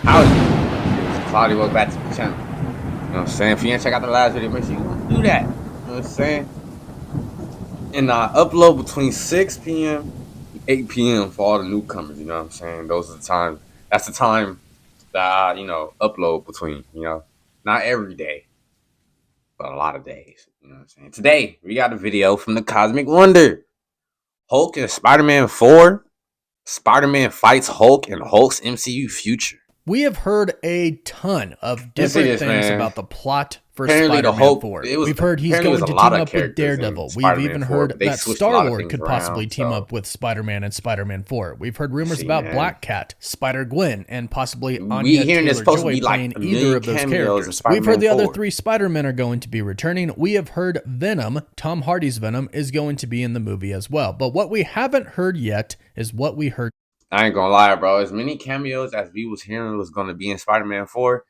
How's it? Cloudy, welcome back to the channel. You know what I'm saying? If you ain't check out the last video, make sure you do that. You know what I'm saying? And upload between 6 p.m. and 8 p.m. for all the newcomers. You know what I'm saying? Those are the times. That's the time that I, upload between. Not every day, but a lot of days. You know what I'm saying? Today we got a video from the Cosmic Wonder. Hulk and Spider-Man 4. Spider-Man fights Hulk and Hulk's MCU future. We have heard a ton of different things about the plot for Apparently Spider-Man 4. We've heard he's going to team up with Daredevil. We've even heard that Star-Lord could possibly team up with Spider-Man and Spider-Man 4. We've heard rumors about Black Cat, Spider-Gwen, and possibly Anya Taylor-Joy playing either of those characters. We've heard the other three Spider-Men are going to be returning. We have heard Venom, Tom Hardy's Venom, is going to be in the movie as well. But what we haven't heard yet is what we heard. I ain't gonna lie, bro. As many cameos as we was hearing was gonna be in Spider-Man 4,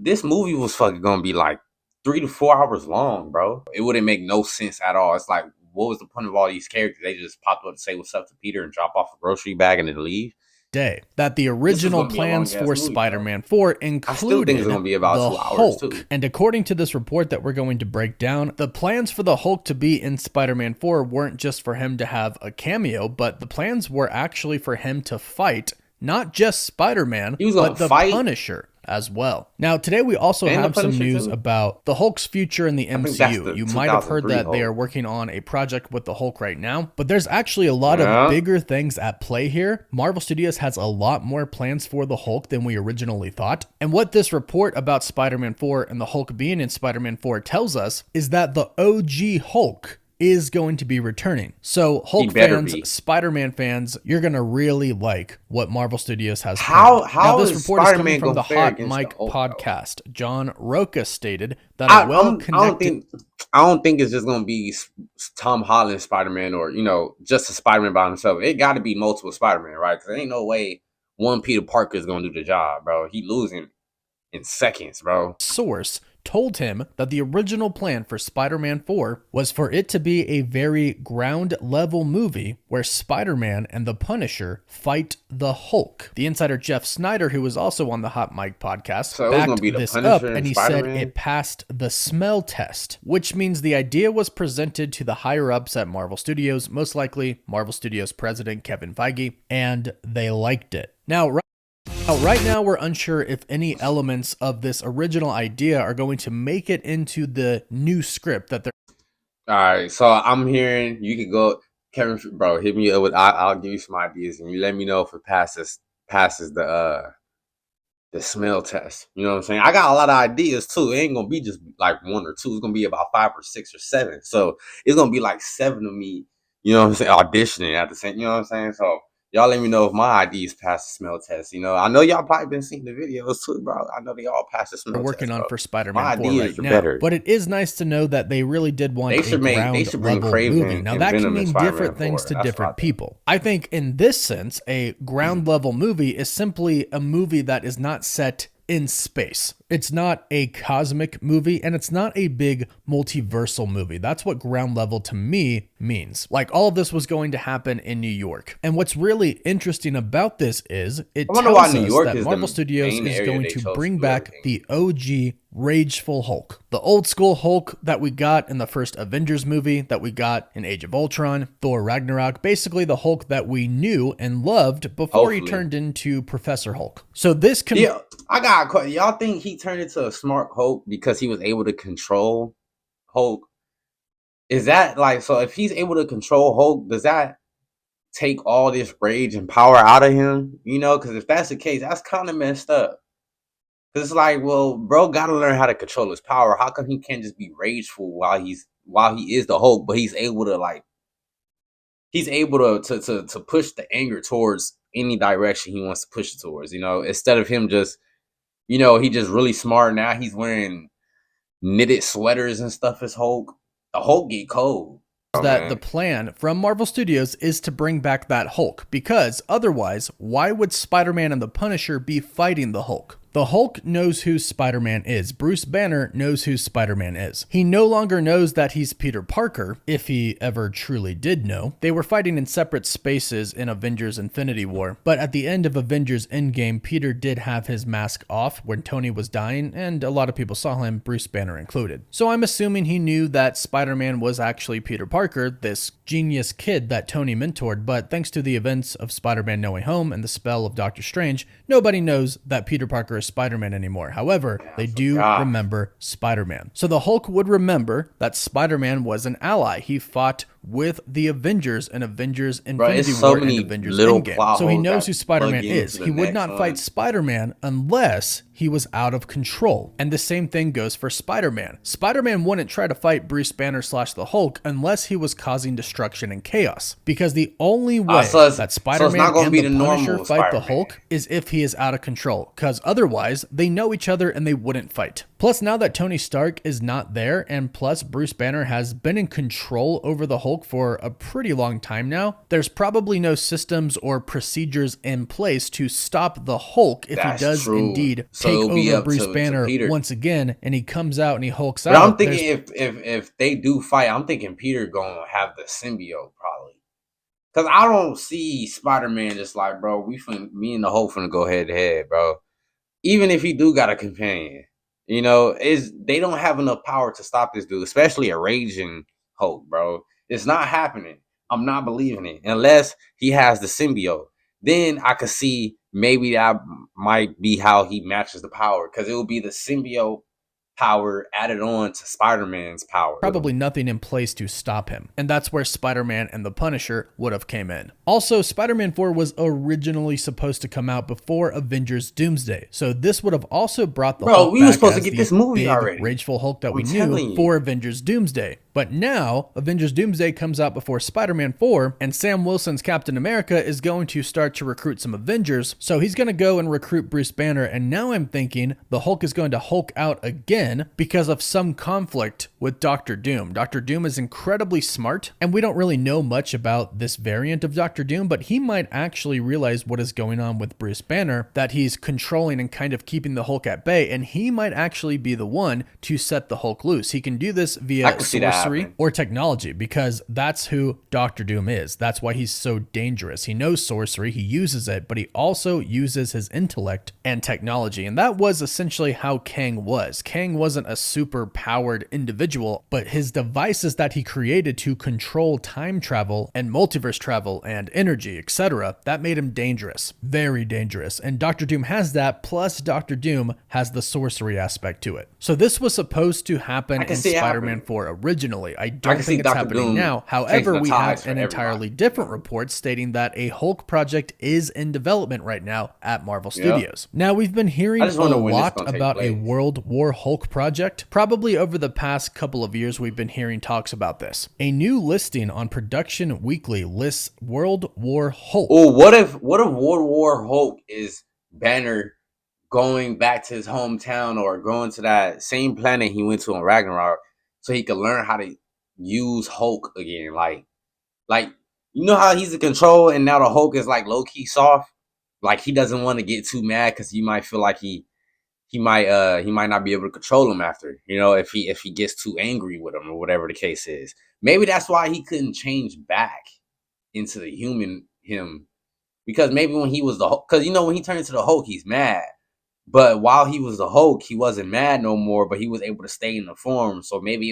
this movie was fucking gonna be like 3 to 4 hours long, bro. It wouldn't make no sense at all. It's like, what was the point of all these characters? They just popped up to say what's up to Peter and drop off a grocery bag and then leave. That the original plans for Spider-Man 4 included the Hulk. And according to this report that we're going to break down, the plans for the Hulk to be in Spider-Man 4 weren't just for him to have a cameo, but the plans were actually for him to fight not just Spider-Man, but the Punisher as well. Now, today we also have some news about the Hulk's future in the MCU. You might have heard that they are working on a project with the Hulk right now, but there's actually a lot of bigger things at play here. Marvel Studios has a lot more plans for the Hulk than we originally thought. And what this report about Spider-Man 4 and the Hulk being in Spider-Man 4 tells us is that the OG Hulk is going to be returning. So Hulk fans, Spider-Man fans, you're going to really like what Marvel Studios has planned. Now, this report is coming from the Hot Mic podcast. John Roca stated that a well-connected... I don't think it's just going to be Tom Holland Spider-Man or, just a Spider-Man by himself. It got to be multiple Spider-Man, right? Because there ain't no way one Peter Parker is going to do the job, bro. He losing in seconds, bro. Source told him that the original plan for Spider-Man 4 was for it to be a very ground-level movie where Spider-Man and the Punisher fight the Hulk. The insider Jeff Snyder, who was also on the Hot Mic podcast, backed this up, and he said it passed the smell test, which means the idea was presented to the higher-ups at Marvel Studios, most likely Marvel Studios president Kevin Feige, and they liked it. Now, right now, we're unsure if any elements of this original idea are going to make it into the new script that they're... All right, so I'm hearing you could go, Kevin, bro, hit me up with, I'll give you some ideas, and you let me know if it passes the smell test. You know what I'm saying? I got a lot of ideas, too. It ain't going to be just like 1 or 2. It's going to be about 5 or 6 or 7. So it's going to be like 7 of me, you know what I'm saying, auditioning at the same, you know what I'm saying? So y'all let me know if my IDs pass the smell test. I know y'all probably been seeing the videos too, bro. I know they all pass the smell test. We're working on for Spider-Man 4 right now. But it is nice to know that they really did want a ground-level movie. Now, that can mean different things to different people. I think in this sense, a ground-level movie is simply a movie that is not set in space. It's not a cosmic movie, and it's not a big multiversal movie. That's what ground level to me means. Like, all of this was going to happen in New York. And what's really interesting about this is it tells us that Marvel Studios is going to bring back the OG Rageful Hulk. The old school Hulk that we got in the first Avengers movie, that we got in Age of Ultron, Thor Ragnarok, basically the Hulk that we knew and loved before he turned into Professor Hulk. So this can... Yeah, I got a question. Y'all think he turned into a smart Hulk because he was able to control Hulk? Is that like, so if he's able to control Hulk, does that take all this rage and power out of him? Because if that's the case, that's kind of messed up. It's like, well, bro, gotta learn how to control his power. How come he can't just be rageful while he is the Hulk, but he's able to to push the anger towards any direction he wants to push it towards, instead of him just, he just really smart. Now he's wearing knitted sweaters and stuff as Hulk. The Hulk get cold. The plan from Marvel Studios is to bring back that Hulk, because otherwise, why would Spider-Man and the Punisher be fighting the Hulk? The Hulk knows who Spider-Man is. Bruce Banner knows who Spider-Man is. He no longer knows that he's Peter Parker, if he ever truly did know. They were fighting in separate spaces in Avengers Infinity War, but at the end of Avengers Endgame, Peter did have his mask off when Tony was dying, and a lot of people saw him, Bruce Banner included. So I'm assuming he knew that Spider-Man was actually Peter Parker, this genius kid that Tony mentored, but thanks to the events of Spider-Man No Way Home and the spell of Doctor Strange, nobody knows that Peter Parker is Spider-Man anymore. However, they do remember Spider-Man. So the Hulk would remember that Spider-Man was an ally. He fought with the Avengers in Avengers Infinity War and Avengers Endgame. So he knows who Spider-Man is. He would not fight Spider-Man unless he was out of control. And the same thing goes for Spider-Man. Spider-Man wouldn't try to fight Bruce Banner / the Hulk unless he was causing destruction and chaos. Because the only way that Spider-Man and the Punisher fight the Hulk is if he is out of control. Because otherwise, they know each other and they wouldn't fight. Plus, now that Tony Stark is not there, and plus Bruce Banner has been in control over the Hulk for a pretty long time now, there's probably no systems or procedures in place to stop the Hulk if he does indeed take over Bruce Banner once again, and he comes out and he hulks out. But I'm thinking if they do fight, I'm thinking Peter gonna have the symbiote probably. Cause I don't see Spider-Man just like, bro, me and the Hulk finna go head to head, bro. Even if he do got a companion. You know, they don't have enough power to stop this dude, especially a raging Hulk, bro. It's not happening. I'm not believing it unless he has the symbiote. Then I could see maybe that might be how he matches the power, because it will be the symbiote power added on to Spider-Man's power. Probably nothing in place to stop him. And that's where Spider-Man and the Punisher would have came in. Also, Spider-Man 4 was originally supposed to come out before Avengers Doomsday. So this would have also brought the Hulk we were supposed to get this movie already. Rageful Hulk that we knew for Avengers Doomsday. But now, Avengers Doomsday comes out before Spider-Man 4, and Sam Wilson's Captain America is going to start to recruit some Avengers, so he's going to go and recruit Bruce Banner, and now I'm thinking the Hulk is going to Hulk out again because of some conflict with Dr. Doom. Dr. Doom is incredibly smart, and we don't really know much about this variant of Dr. Doom, but he might actually realize what is going on with Bruce Banner, that he's controlling and kind of keeping the Hulk at bay, and he might actually be the one to set the Hulk loose. He can do this via sorcery or technology, because that's who Dr. Doom is. That's why he's so dangerous. He knows sorcery, he uses it, but he also uses his intellect and technology. And that was essentially how Kang was. Kang wasn't a super powered individual, but his devices that he created to control time travel and multiverse travel and energy, etc., that made him dangerous, very dangerous. And Dr. Doom has that, plus Dr. Doom has the sorcery aspect to it. So this was supposed to happen in Spider-Man 4 originally. I don't think it's happening now. However, we have an entirely different report stating that a Hulk project is in development right now at Marvel Studios. Now, we've been hearing a lot about a World War Hulk project. Probably over the past couple of years, we've been hearing talks about this. A new listing on Production Weekly lists World War Hulk. Oh, what if World War Hulk is Banner going back to his hometown or going to that same planet he went to on Ragnarok, so he could learn how to use Hulk again. Like you know how he's in control and now the Hulk is like low-key soft? Like he doesn't want to get too mad because you might feel like he might not be able to control him after, you know, if he gets too angry with him or whatever the case is. Maybe that's why he couldn't change back into the human him. Because maybe when he was the Hulk, because you know when he turned into the Hulk, he's mad. But while he was the Hulk, he wasn't mad no more, but he was able to stay in the form. So maybe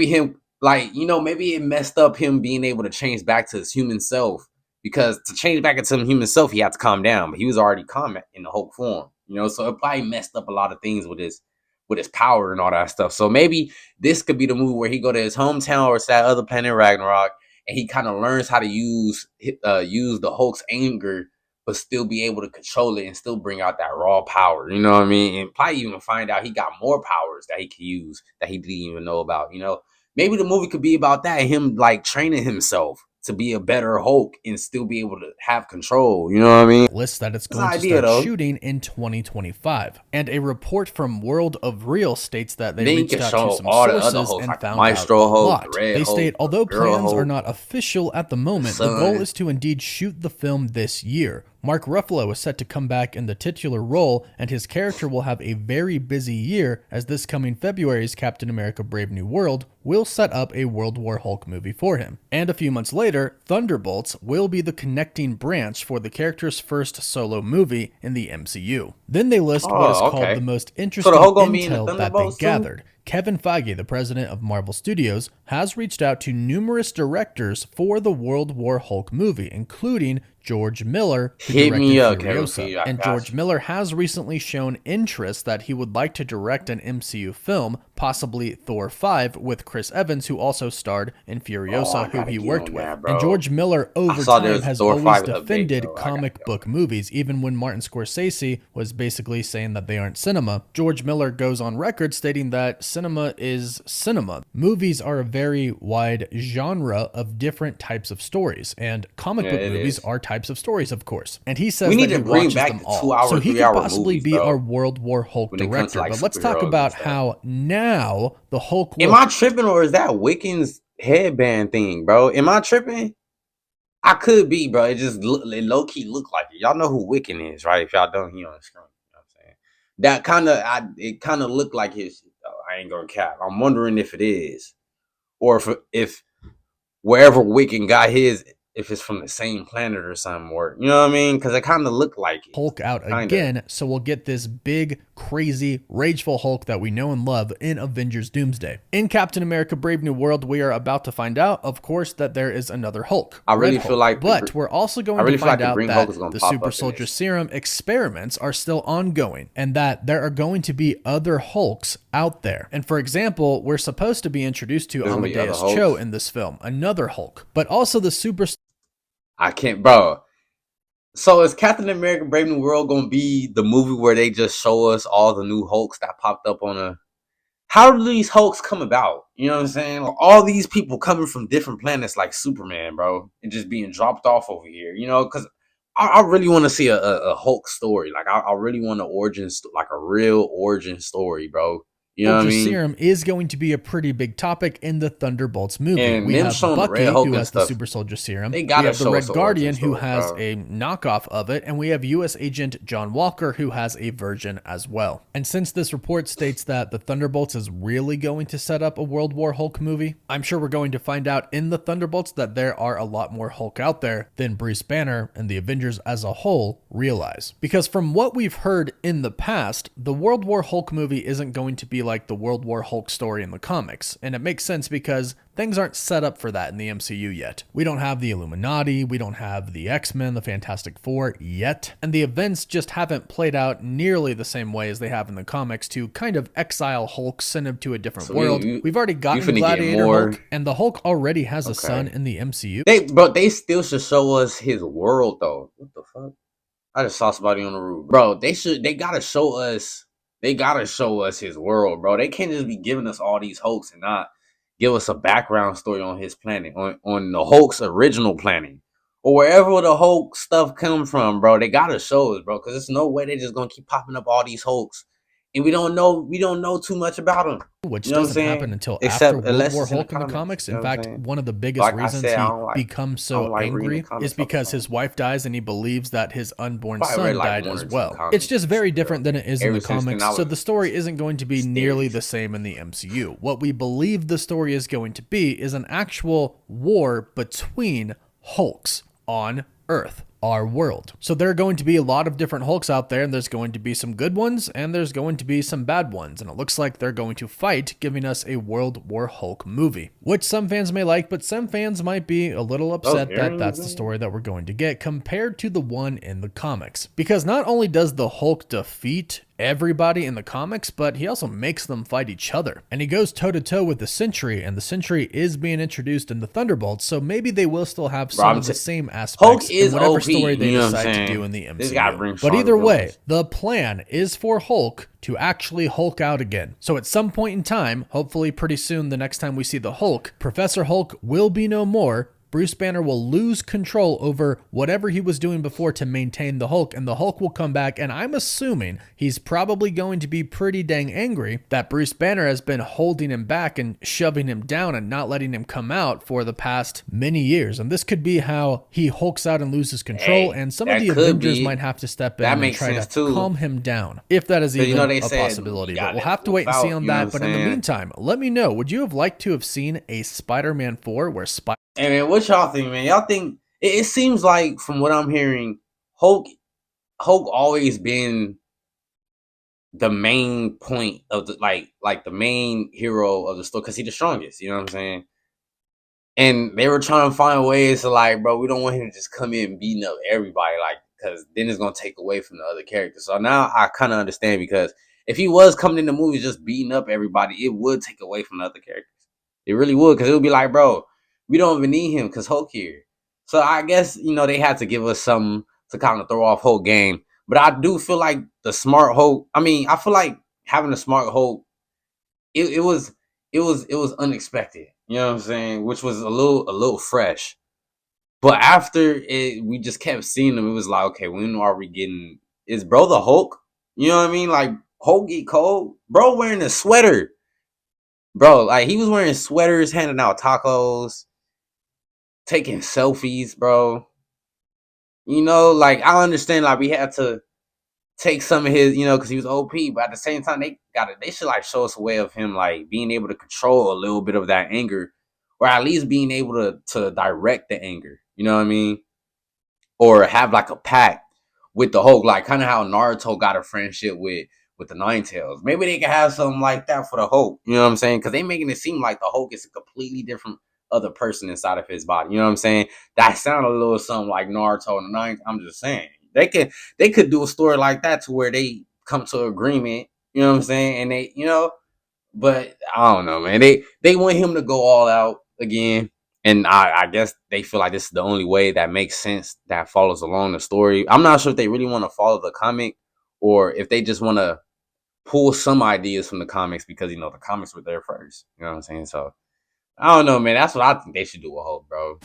him, like, you know, maybe it messed up him being able to change back to his human self. Because to change back into the human self, he had to calm down. But he was already calm in the Hulk form. You know, so it probably messed up a lot of things with his power and all that stuff. So maybe this could be the movie where he go to his hometown or it's that other planet Ragnarok, and he kind of learns how to use the Hulk's anger, but still be able to control it and still bring out that raw power. You know what I mean? And probably even find out he got more powers that he can use that he didn't even know about. You know, maybe the movie could be about that, him like training himself to be a better Hulk and still be able to have control. You know what I mean? Lists that it's going to start shooting in 2025. And a report from World of Real states that they reached out to some sources and found out a lot. They state, although plans are not official at the moment, the goal is to indeed shoot the film this year. Mark Ruffalo is set to come back in the titular role, and his character will have a very busy year, as this coming February's Captain America Brave New World will set up a World War Hulk movie for him. And a few months later, Thunderbolts will be the connecting branch for the character's first solo movie in the MCU. Then they list what is called the most interesting intel that they gathered. Kevin Feige, the president of Marvel Studios, has reached out to numerous directors for the World War Hulk movie, including George Miller, who directed Furiosa. And George Miller has recently shown interest that he would like to direct an MCU film, possibly Thor 5, with Chris Evans, who also starred in Furiosa, who he worked with. And George Miller, over time, has always defended comic book movies, even when Martin Scorsese was basically saying that they aren't cinema. George Miller goes on record stating that cinema is cinema. Movies are a very wide genre of different types of stories, and comic book movies are types of stories, of course. And he says that he watches them all, so he could possibly be our World War Hulk director. But let's talk about how now the Hulk will... Am I tripping, or is that Wiccan's headband thing, bro? Am I tripping? I could be, bro. It just low-key look like it. Y'all know who Wiccan is, right? If y'all don't, he on the screen. You know what I'm saying? That it kind of looked like his shit, though. I ain't gonna cap. I'm wondering if it is, or if wherever Wiccan got his, if it's from the same planet or something, or you know what I mean? Because it kind of looked like it. Hulk out again, so we'll get this big, crazy, rageful Hulk that we know and love in Avengers Doomsday. In Captain America Brave New World, we are about to find out, of course, that there is another Hulk. I really feel like... But we're also going to find out that the Super Soldier Serum experiments are still ongoing, and that there are going to be other Hulks out there. And for example, we're supposed to be introduced to Amadeus Cho in this film, another Hulk. But also the Super... I can't, bro. So is Captain America Brave New World gonna be the movie where they just show us all the new Hulks that popped up on a... How do these Hulks come about? You know what I'm saying? Like, all these people coming from different planets like Superman, bro, and just being dropped off over here, you know? Because I really want to see a Hulk story. Like, I really want an origin, like a real origin story, bro. You know what I mean? Serum is going to be a pretty big topic in the Thunderbolts movie. And we have Bucky, who has the Super Soldier Serum. We have the Red Guardian, who has a knockoff of it. And we have U.S. Agent John Walker, who has a version as well. And since this report states that the Thunderbolts is really going to set up a World War Hulk movie, I'm sure we're going to find out in the Thunderbolts that there are a lot more Hulk out there than Bruce Banner and the Avengers as a whole realize. Because from what we've heard in the past, the World War Hulk movie isn't going to be like the World War Hulk story in the comics, and it makes sense because things aren't set up for that in the MCU yet. We don't have the Illuminati, we don't have the X-Men, the Fantastic Four yet, and the events just haven't played out nearly the same way as they have in the comics to kind of exile Hulk, send him to a different world. We've already gotten Gladiator Hulk, and the Hulk already has a son in the MCU. They still should show us his world though. What the fuck? I just saw somebody on the roof. Bro, they gotta show us. They gotta show us his world, bro. They can't just be giving us all these Hulks and not give us a background story on his planet, on the Hulk's original planet, or wherever the Hulk stuff come from, bro. They gotta show us, bro, because there's no way they're just gonna keep popping up all these Hulks, and we don't know too much about them. Which doesn't happen until after World War Hulk in the comics. In fact, one of the biggest reasons he becomes so angry is because his wife dies and he believes that his unborn son died as well. It's just very different than it is in the comics, so the story isn't going to be nearly the same in the MCU. What we believe the story is going to be is an actual war between Hulks on Earth, our world. So there are going to be a lot of different Hulks out there, and there's going to be some good ones and there's going to be some bad ones, and it looks like they're going to fight, giving us a World War Hulk movie, which some fans may like, but some fans might be a little upset that that's the story that we're going to get compared to the one in the comics. Because not only does the Hulk defeat everybody in the comics, but he also makes them fight each other. And he goes toe-to-toe with the Sentry, and the Sentry is being introduced in the Thunderbolts, so maybe they will still have some of the same aspects in whatever story they decide to do in the MCU. But either way, the plan is for Hulk to actually Hulk out again. So at some point in time, hopefully pretty soon the next time we see the Hulk, Professor Hulk will be no more. Bruce Banner will lose control over whatever he was doing before to maintain the Hulk, and the Hulk will come back, and I'm assuming he's probably going to be pretty dang angry that Bruce Banner has been holding him back and shoving him down and not letting him come out for the past many years. And this could be how he hulks out and loses control, and some of the Avengers might have to step in and try to calm him down, if that is even a possibility. But we'll have to wait and see on that. But in the meantime, let me know, would you have liked to have seen a Spider-Man 4 where Hey man, what y'all think, man? Y'all think it seems like, from what I'm hearing, Hulk always been the main point of the like the main hero of the story, because he's the strongest, you know what I'm saying? And they were trying to find ways to, like, bro, we don't want him to just come in and beating up everybody, like, because then it's gonna take away from the other characters. So now I kind of understand, because if he was coming in the movies just beating up everybody, it would take away from the other characters. It really would, because it would be like, bro, we don't even need him because Hulk here. So I guess, they had to give us something to kind of throw off Hulk game. But I do feel like the smart Hulk, I feel like having a smart Hulk, it was unexpected. You know what I'm saying? Which was a little fresh. But after it, we just kept seeing him. It was like, okay, when are we getting? Is bro the Hulk? You know what I mean? Like, Hulk get cold. Bro wearing a sweater. Bro, like, he was wearing sweaters, handing out tacos, taking selfies, bro. Like, I understand, like, we had to take some of his, because he was OP, but at the same time, they should, like, show us a way of him, like, being able to control a little bit of that anger, or at least being able to direct the anger. You know what I mean? Or have, like, a pact with the Hulk, like kind of how Naruto got a friendship with the Nine Tails. Maybe they could have something like that for the Hulk. You know what I'm saying? Because they making it seem like the Hulk is a completely different other person inside of his body. You know what I'm saying? That sounded a little something like Naruto and the Nine. I'm just saying they could do a story like that to where they come to agreement. You know what I'm saying? And they, but I don't know, man. They want him to go all out again. And I guess they feel like this is the only way that makes sense, that follows along the story. I'm not sure if they really want to follow the comic, or if they just want to pull some ideas from the comics, because, the comics were there first. You know what I'm saying? So, I don't know, man. That's what I think they should do with Hulk, bro.